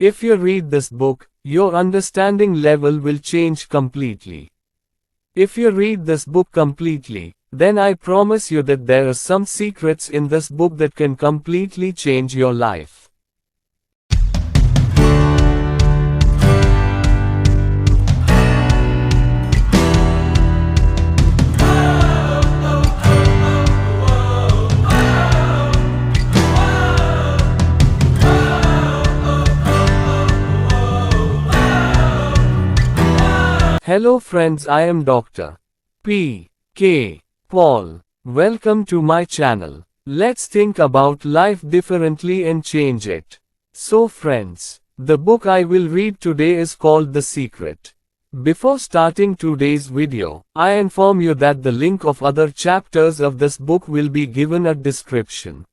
If you read this book, your understanding level will change completely. If you read this book completely, then I promise you that there are some secrets in this book that can completely change your life. Hello friends, I am Dr. P. K. Paul. Welcome to my channel. Let's think about life differently and change it. So friends, the book I will read today is called The Secret. Before starting today's video, I inform you that the link of other chapters of this book will be given a description.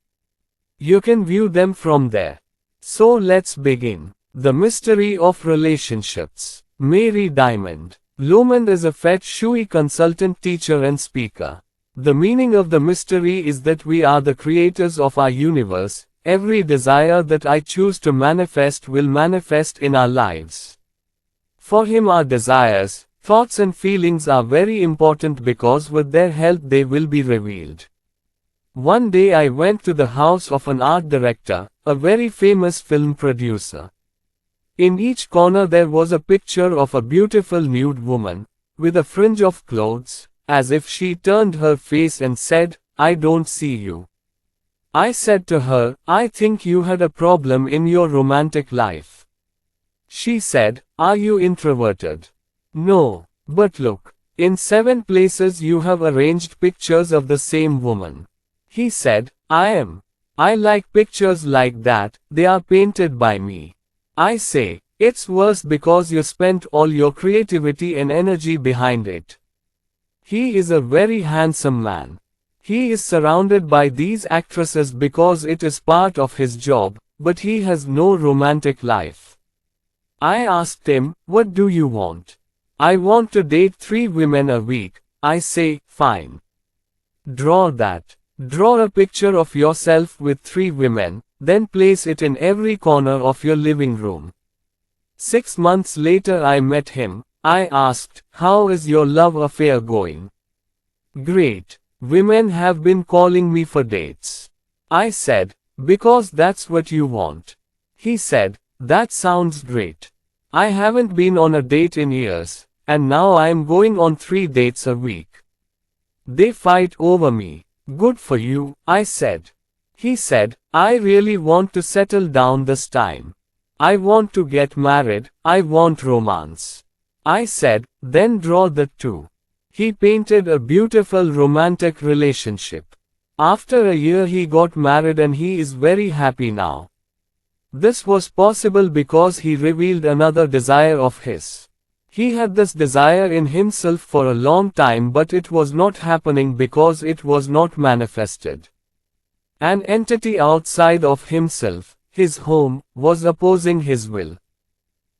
You can view them from there. So let's begin. The Mystery of Relationships. Mary Diamond. Lomond is a feng shui consultant, teacher and speaker. The meaning of the mystery is that we are the creators of our universe. Every desire that I choose to manifest will manifest in our lives. For him, our desires, thoughts and feelings are very important because with their help they will be revealed. One day I went to the house of an art director, a very famous film producer. In each corner there was a picture of a beautiful nude woman, with a fringe of clothes, as if she turned her face and said, "I don't see you." I said to her, "I think you had a problem in your romantic life." She said, "Are you introverted?" "No, but look, in 7 places you have arranged pictures of the same woman." He said, "I am. I like pictures like that, they are painted by me." I say, "It's worse because you spent all your creativity and energy behind it." He is a very handsome man. He is surrounded by these actresses because it is part of his job, but he has no romantic life. I asked him, "What do you want?" "I want to date 3 women a week." I say, "Fine. Draw that. Draw a picture of yourself with 3 women. Then place it in every corner of your living room." 6 months later I met him. I asked, "How is your love affair going?" "Great. Women have been calling me for dates." I said, "Because that's what you want." He said, "That sounds great. I haven't been on a date in years, and now I'm going on 3 dates a week. They fight over me." "Good for you," I said. He said, "I really want to settle down this time. I want to get married, I want romance." I said, "Then draw that too." He painted a beautiful romantic relationship. After a year he got married and he is very happy now. This was possible because he revealed another desire of his. He had this desire in himself for a long time, but it was not happening because it was not manifested. An entity outside of himself, his home, was opposing his will.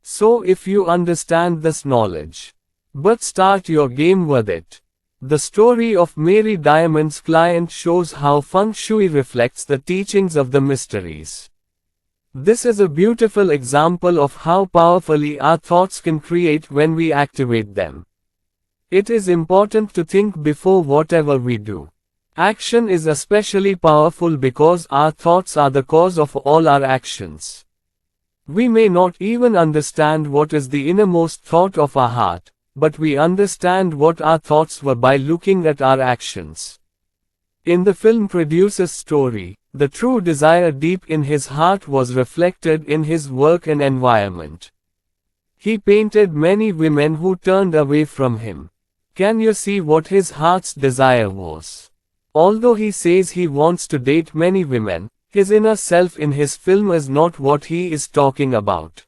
So if you understand this knowledge, but start your game with it. The story of Mary Diamond's client shows how feng shui reflects the teachings of the mysteries. This is a beautiful example of how powerfully our thoughts can create when we activate them. It is important to think before whatever we do. Action is especially powerful because our thoughts are the cause of all our actions. We may not even understand what is the innermost thought of our heart, but we understand what our thoughts were by looking at our actions. In the film producer's story, the true desire deep in his heart was reflected in his work and environment. He painted many women who turned away from him. Can you see what his heart's desire was? Although he says he wants to date many women, his inner self in his film is not what he is talking about.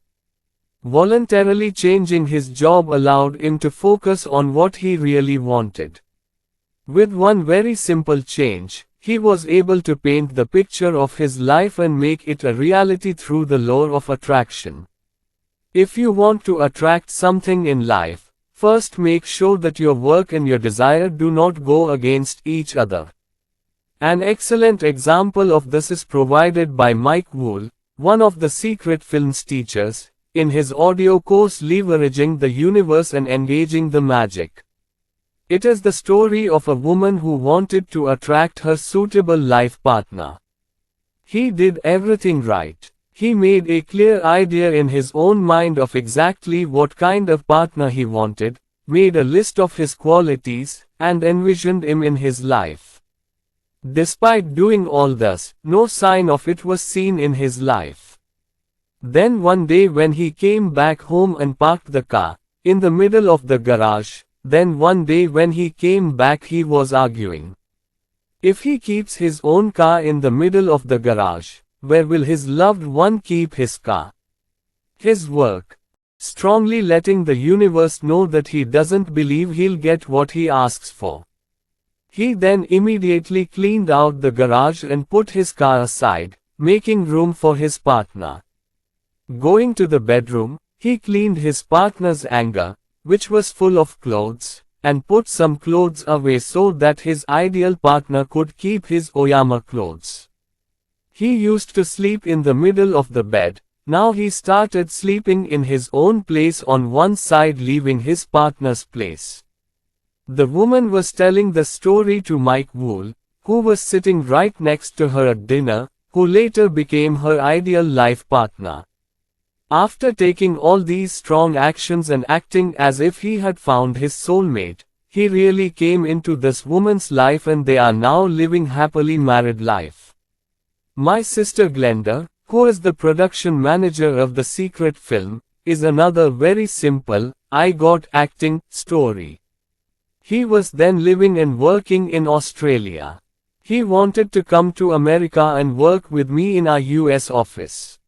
Voluntarily changing his job allowed him to focus on what he really wanted. With one very simple change, he was able to paint the picture of his life and make it a reality through the law of attraction. If you want to attract something in life, first make sure that your work and your desire do not go against each other. An excellent example of this is provided by Mike Wool, one of the Secret Films teachers, in his audio course Leveraging the Universe and Engaging the Magic. It is the story of a woman who wanted to attract her suitable life partner. He did everything right. He made a clear idea in his own mind of exactly what kind of partner he wanted, made a list of his qualities, and envisioned him in his life. Despite doing all this, no sign of it was seen in his life. Then one day when he came back home and parked the car, in the middle of the garage, then one day when he came back he was arguing. If he keeps his own car in the middle of the garage, where will his loved one keep his car? His work. Strongly letting the universe know that he doesn't believe he'll get what he asks for. He then immediately cleaned out the garage and put his car aside, making room for his partner. Going to the bedroom, he cleaned his partner's hanger, which was full of clothes, and put some clothes away so that his ideal partner could keep his Oyama clothes. He used to sleep in the middle of the bed, now he started sleeping in his own place on one side, leaving his partner's place. The woman was telling the story to Mike Wool, who was sitting right next to her at dinner, who later became her ideal life partner. After taking all these strong actions and acting as if he had found his soulmate, he really came into this woman's life and they are now living happily married life. My sister Glenda, who is the production manager of the Secret Film, is another very simple, I got acting story. He was then living and working in Australia. He wanted to come to America and work with me in our US office.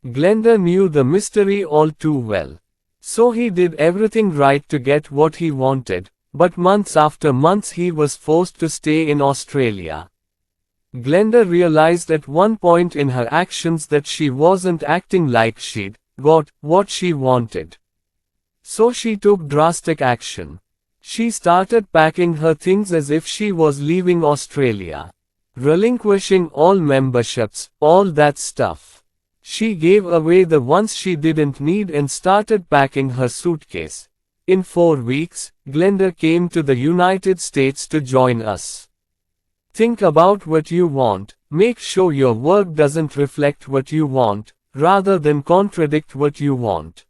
Glenda knew the mystery all too well. So he did everything right to get what he wanted, but months after months he was forced to stay in Australia. Glenda realized at one point in her actions that she wasn't acting like she'd got what she wanted. So she took drastic action. She started packing her things as if she was leaving Australia. Relinquishing all memberships, all that stuff. She gave away the ones she didn't need and started packing her suitcase. In 4 weeks, Glenda came to the United States to join us. Think about what you want, make sure your work doesn't reflect what you want, rather than contradict what you want.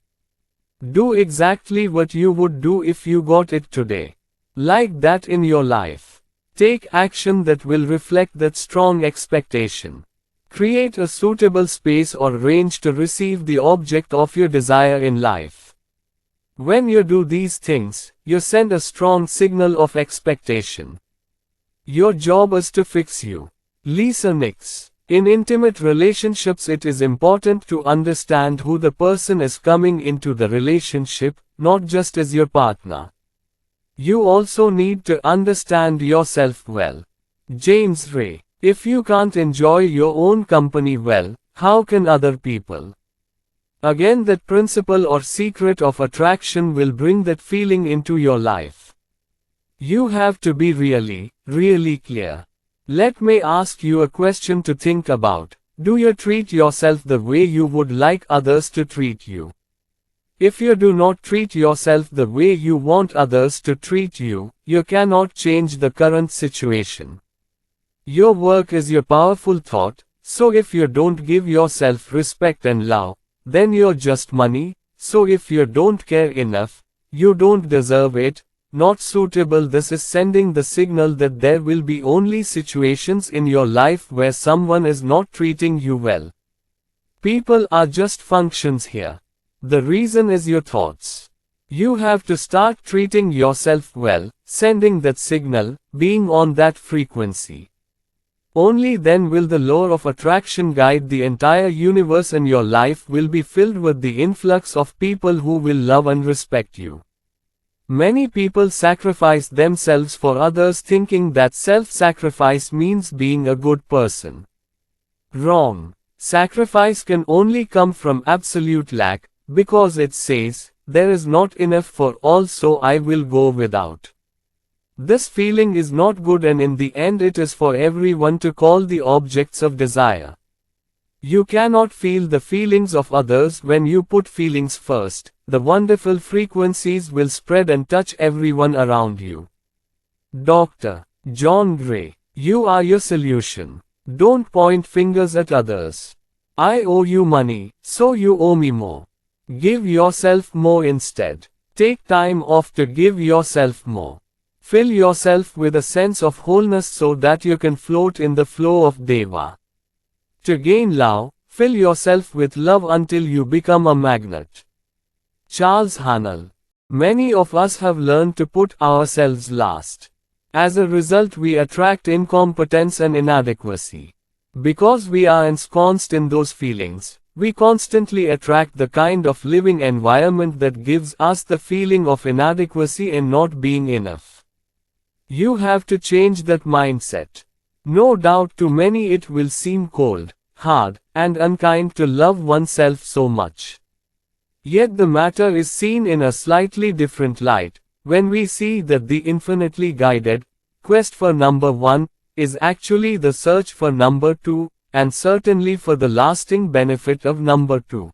Do exactly what you would do if you got it today. Like that in your life. Take action that will reflect that strong expectation. Create a suitable space or range to receive the object of your desire in life. When you do these things, you send a strong signal of expectation. Your job is to fix you. Lisa Nix. In intimate relationships, it is important to understand who the person is coming into the relationship, not just as your partner. You also need to understand yourself well. James Ray. If you can't enjoy your own company well, how can other people? Again, that principle or secret of attraction will bring that feeling into your life. You have to be really clear. Let me ask you a question to think about. Do you treat yourself the way you would like others to treat you? If you do not treat yourself the way you want others to treat you, you cannot change the current situation. Your work is your powerful thought, so if you don't give yourself respect and love, then you're just money, so if you don't care enough, you don't deserve it. Not suitable. This is sending the signal that there will be only situations in your life where someone is not treating you well. People are just functions here. The reason is your thoughts. You have to start treating yourself well, sending that signal, being on that frequency. Only then will the law of attraction guide the entire universe and your life will be filled with the influx of people who will love and respect you. Many people sacrifice themselves for others thinking that self-sacrifice means being a good person. Wrong. Sacrifice can only come from absolute lack, because it says, there is not enough for all, so I will go without. This feeling is not good, and in the end it is for everyone to call the objects of desire. You cannot feel the feelings of others when you put feelings first. The wonderful frequencies will spread and touch everyone around you. Dr. John Gray. You are your solution. Don't point fingers at others. I owe you money, so you owe me more. Give yourself more instead. Take time off to give yourself more. Fill yourself with a sense of wholeness so that you can float in the flow of Deva. To gain love, fill yourself with love until you become a magnet. Charles Haanel. Many of us have learned to put ourselves last. As a result, we attract incompetence and inadequacy. Because we are ensconced in those feelings, we constantly attract the kind of living environment that gives us the feeling of inadequacy and not being enough. You have to change that mindset. No doubt to many it will seem cold, hard, and unkind to love oneself so much. Yet the matter is seen in a slightly different light, when we see that the infinitely guided quest for number one is actually the search for number two, and certainly for the lasting benefit of number two.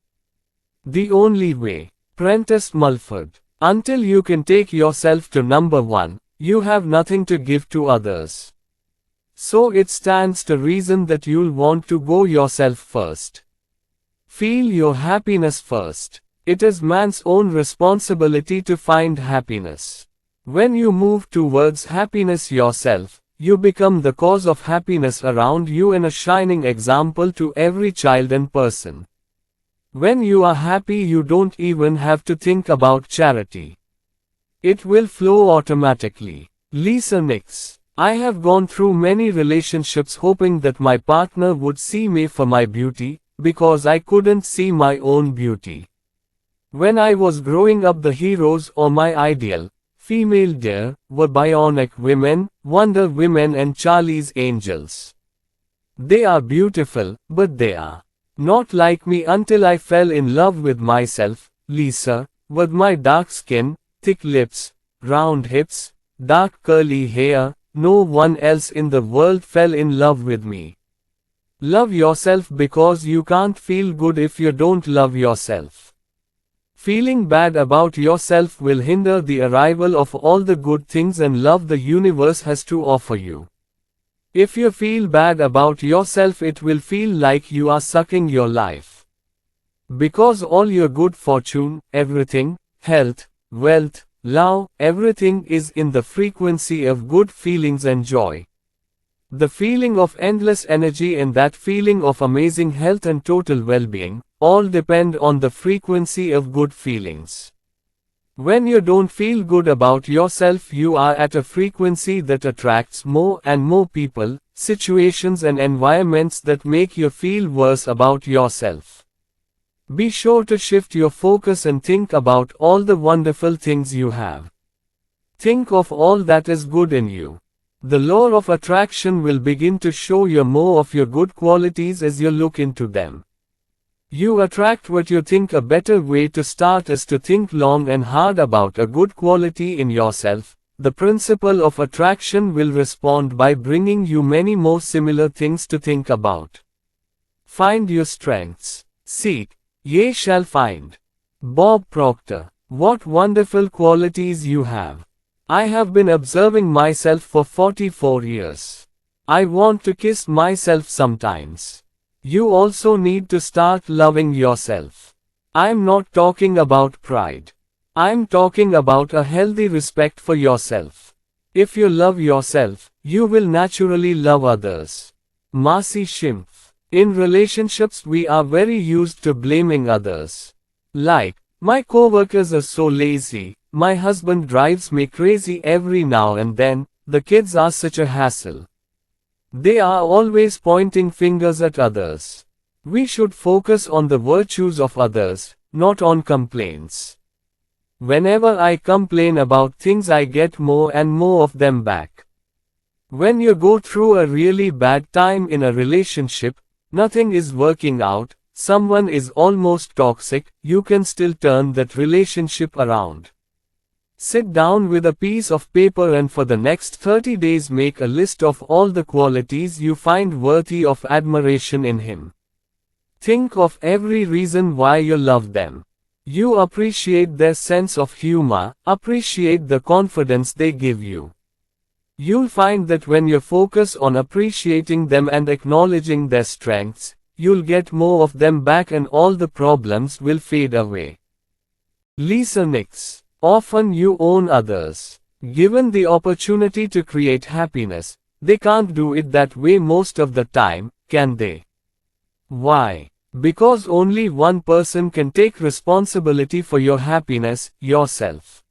The only way. Prentice Mulford. Until you can take yourself to number one, you have nothing to give to others. So it stands to reason that you'll want to go yourself first. Feel your happiness first. It is man's own responsibility to find happiness. When you move towards happiness yourself, you become the cause of happiness around you and a shining example to every child and person. When you are happy, you don't even have to think about charity. It will flow automatically. Lisa Nix. I have gone through many relationships hoping that my partner would see me for my beauty, because I couldn't see my own beauty. When I was growing up, the heroes or my ideal female dear were bionic women, Wonder Women and Charlie's Angels. They are beautiful, but they are not like me until I fell in love with myself, Lisa, with my dark skin, thick lips, round hips, dark curly hair. No one else in the world fell in love with me. Love yourself because you can't feel good if you don't love yourself. Feeling bad about yourself will hinder the arrival of all the good things and love the universe has to offer you. If you feel bad about yourself, it will feel like you are sucking your life. Because all your good fortune, everything, health, wealth, love, everything is in the frequency of good feelings and joy. The feeling of endless energy and that feeling of amazing health and total well-being, all depend on the frequency of good feelings. When you don't feel good about yourself, you are at a frequency that attracts more and more people, situations and environments that make you feel worse about yourself. Be sure to shift your focus and think about all the wonderful things you have. Think of all that is good in you. The law of attraction will begin to show you more of your good qualities as you look into them. You attract what you think. A better way to start is to think long and hard about a good quality in yourself. The principle of attraction will respond by bringing you many more similar things to think about. Find your strengths. Seek, ye shall find. Bob Proctor. What wonderful qualities you have. I have been observing myself for 44 years. I want to kiss myself sometimes. You also need to start loving yourself. I'm not talking about pride. I'm talking about a healthy respect for yourself. If you love yourself, you will naturally love others. Marcy Schimpf. In relationships, we are very used to blaming others. Like, my coworkers are so lazy, my husband drives me crazy every now and then, the kids are such a hassle. They are always pointing fingers at others. We should focus on the virtues of others, not on complaints. Whenever I complain about things, I get more and more of them back. When you go through a really bad time in a relationship, nothing is working out, someone is almost toxic, you can still turn that relationship around. Sit down with a piece of paper and for the next 30 days make a list of all the qualities you find worthy of admiration in him. Think of every reason why you love them. You appreciate their sense of humor, appreciate the confidence they give you. You'll find that when you focus on appreciating them and acknowledging their strengths, you'll get more of them back and all the problems will fade away. Lisa Nix. Often you own others. Given the opportunity to create happiness, they can't do it that way most of the time, can they? Why? Because only one person can take responsibility for your happiness, yourself.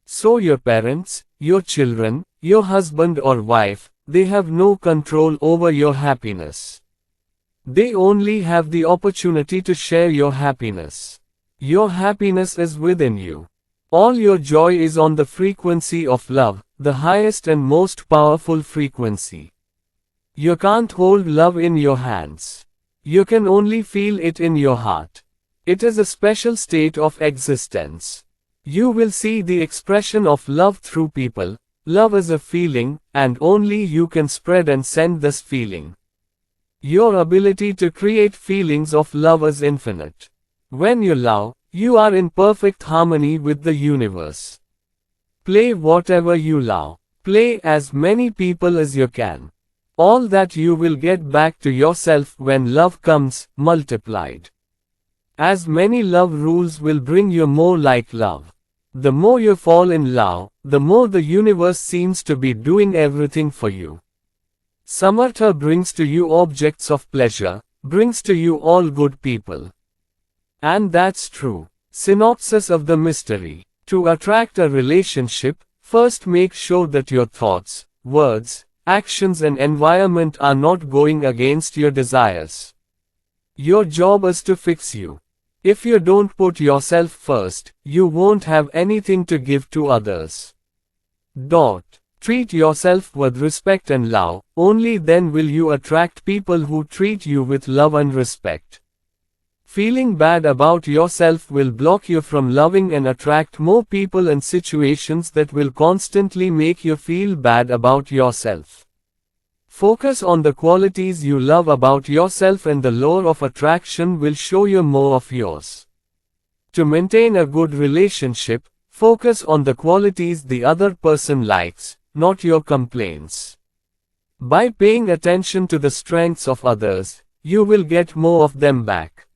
So your parents, your children, your husband or wife, they have no control over your happiness. They only have the opportunity to share your happiness. Your happiness is within you. All your joy is on the frequency of love, the highest and most powerful frequency. You can't hold love in your hands. You can only feel it in your heart. It is a special state of existence. You will see the expression of love through people. Love is a feeling, and only you can spread and send this feeling. Your ability to create feelings of love is infinite. When you love, you are in perfect harmony with the universe. Play whatever you love. Play as many people as you can. All that you will get back to yourself when love comes, multiplied. As many love rules will bring you more like love. The more you fall in love, the more the universe seems to be doing everything for you. Samartha brings to you objects of pleasure, brings to you all good people. And that's true. Synopsis of the mystery. To attract a relationship, first make sure that your thoughts, words, actions and environment are not going against your desires. Your job is to fix you. If you don't put yourself first, you won't have anything to give to others. Treat yourself with respect and love, only then will you attract people who treat you with love and respect. Feeling bad about yourself will block you from loving and attract more people and situations that will constantly make you feel bad about yourself. Focus on the qualities you love about yourself and the law of attraction will show you more of yours. To maintain a good relationship, focus on the qualities the other person likes, not your complaints. By paying attention to the strengths of others, you will get more of them back.